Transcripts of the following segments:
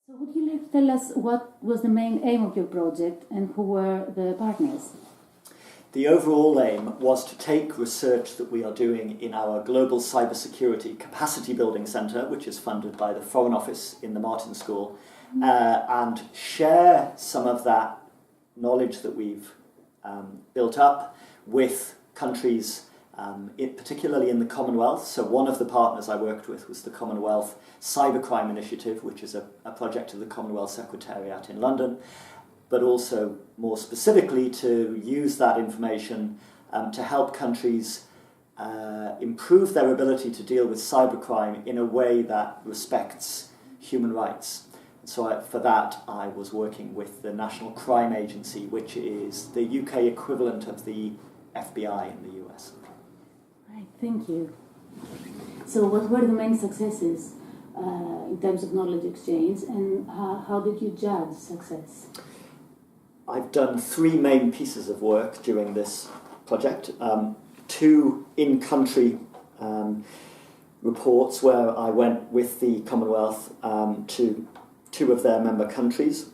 So would you like to tell us what was the main aim of your project and who were the partners? The overall aim was to take research that we are doing in our Global Cybersecurity Capacity Building Centre, which is funded by the Foreign Office in the Martin School, and share some of that knowledge that we've built up with countries, particularly in the Commonwealth. So one of the partners I worked with was the Commonwealth Cybercrime Initiative, which is a project of the Commonwealth Secretariat in London, but also more specifically to use that information to help countries improve their ability to deal with cybercrime in a way that respects human rights. So for that, I was working with the National Crime Agency, which is the UK equivalent of the FBI in the US. Right, thank you. So what were the main successes in terms of knowledge exchange, and how did you judge success? I've done 3 main pieces of work during this project. 2 in-country reports where I went with the Commonwealth to 2 of their member countries,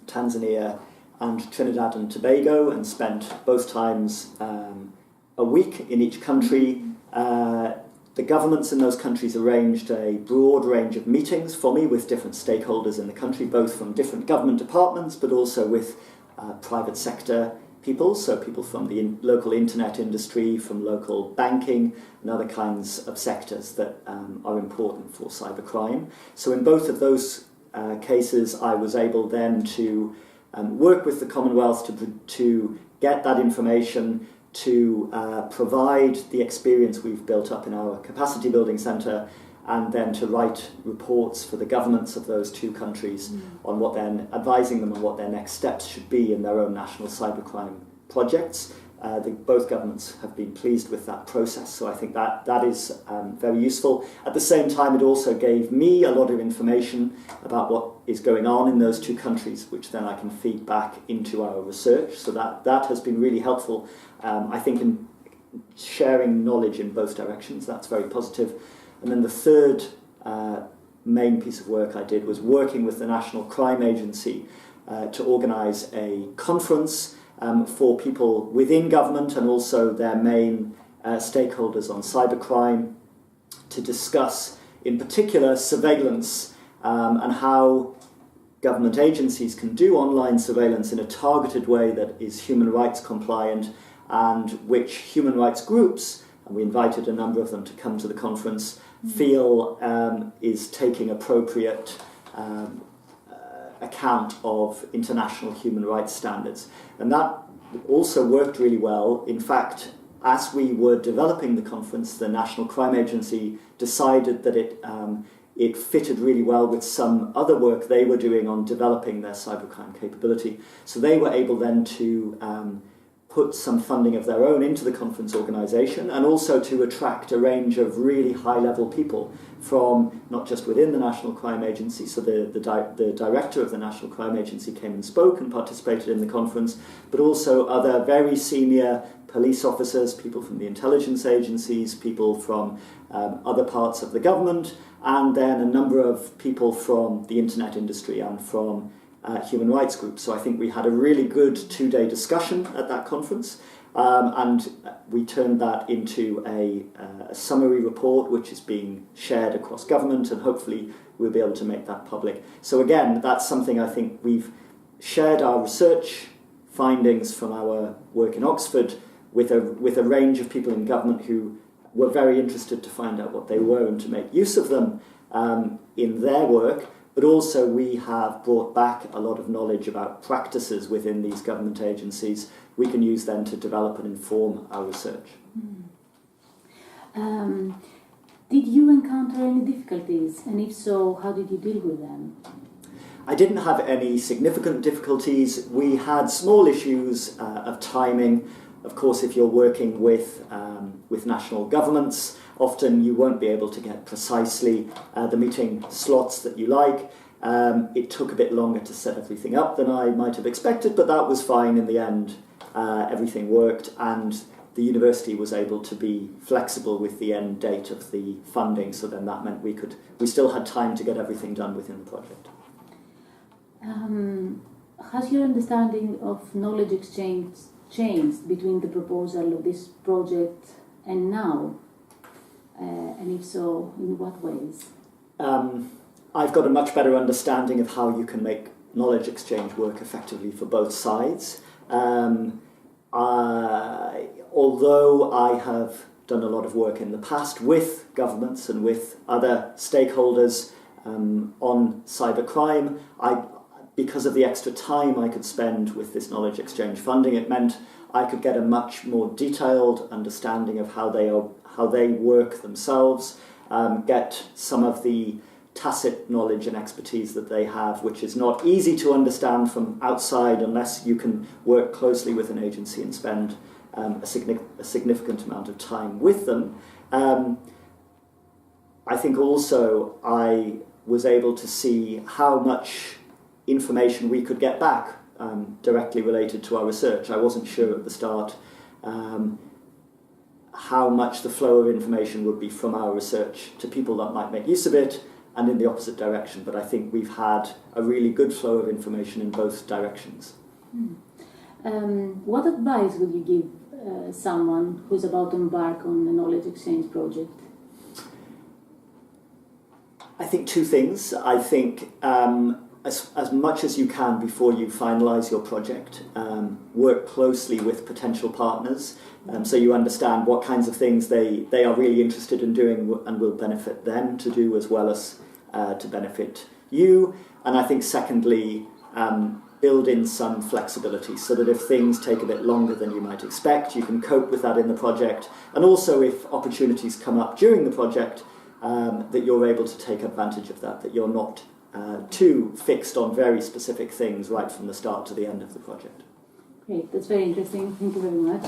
Tanzania and Trinidad and Tobago, and spent both times a week in each country. The governments in those countries arranged a broad range of meetings for me with different stakeholders in the country, both from different government departments, but also with private sector people, so people from the local internet industry, from local banking, and other kinds of sectors that are important for cybercrime. So in both of those cases, I was able then to work with the Commonwealth to get that information, to provide the experience we've built up in our capacity building centre, and then to write reports for the governments of those 2 countries on what then advising them on what their next steps should be in their own national cybercrime projects. Both governments have been pleased with that process, so I think that is very useful. At the same time, it also gave me a lot of information about what is going on in those 2 countries, which then I can feed back into our research. So that has been really helpful, I think, in sharing knowledge in both directions. That's very positive. And then the third main piece of work I did was working with the National Crime Agency to organise a conference for people within government and also their main stakeholders on cybercrime, to discuss in particular surveillance and how government agencies can do online surveillance in a targeted way that is human rights compliant, and which human rights groups, and we invited a number of them to come to the conference, feel is taking appropriate account of international human rights standards. And that also worked really well. In fact, as we were developing the conference, the National Crime Agency decided that it fitted really well with some other work they were doing on developing their cybercrime capability. So they were able then to put some funding of their own into the conference organisation, and also to attract a range of really high-level people from not just within the National Crime Agency. So the director of the National Crime Agency came and spoke and participated in the conference, but also other very senior police officers, people from the intelligence agencies, people from other parts of the government, and then a number of people from the internet industry and from human rights groups. So I think we had a really good 2-day discussion at that conference, and we turned that into a summary report which is being shared across government, and hopefully we'll be able to make that public. So again, that's something I think we've shared our research findings from our work in Oxford with a range of people in government who were very interested to find out what they were and to make use of them in their work. But also we have brought back a lot of knowledge about practices within these government agencies we can use then to develop and inform our research. Did you encounter any difficulties? And if so, how did you deal with them? I didn't have any significant difficulties. We had small issues of timing. Of course, if you're working with national governments, often you won't be able to get precisely the meeting slots that you like. It took a bit longer to set everything up than I might have expected, but that was fine in the end. Everything worked, and the university was able to be flexible with the end date of the funding, so then that meant we still had time to get everything done within the project. Has your understanding of knowledge exchange changed between the proposal of this project and now? And if so, in what ways? I've got a much better understanding of how you can make knowledge exchange work effectively for both sides. Although I have done a lot of work in the past with governments and with other stakeholders on cybercrime, because of the extra time I could spend with this knowledge exchange funding, it meant I could get a much more detailed understanding of how they work themselves, get some of the tacit knowledge and expertise that they have, which is not easy to understand from outside unless you can work closely with an agency and spend a significant amount of time with them. I think also I was able to see how much information we could get back directly related to our research. I wasn't sure at the start how much the flow of information would be from our research to people that might make use of it, and in the opposite direction, but I think we've had a really good flow of information in both directions. What advice would you give someone who's about to embark on a knowledge exchange project? I think two things. I think as much as you can before you finalise your project, work closely with potential partners so you understand what kinds of things they are really interested in doing and will benefit them to do as well as to benefit you. And I think secondly, build in some flexibility so that if things take a bit longer than you might expect, you can cope with that in the project. And also if opportunities come up during the project, that you're able to take advantage of that you're not too fixed on very specific things right from the start to the end of the project. Great, that's very interesting. Thank you very much.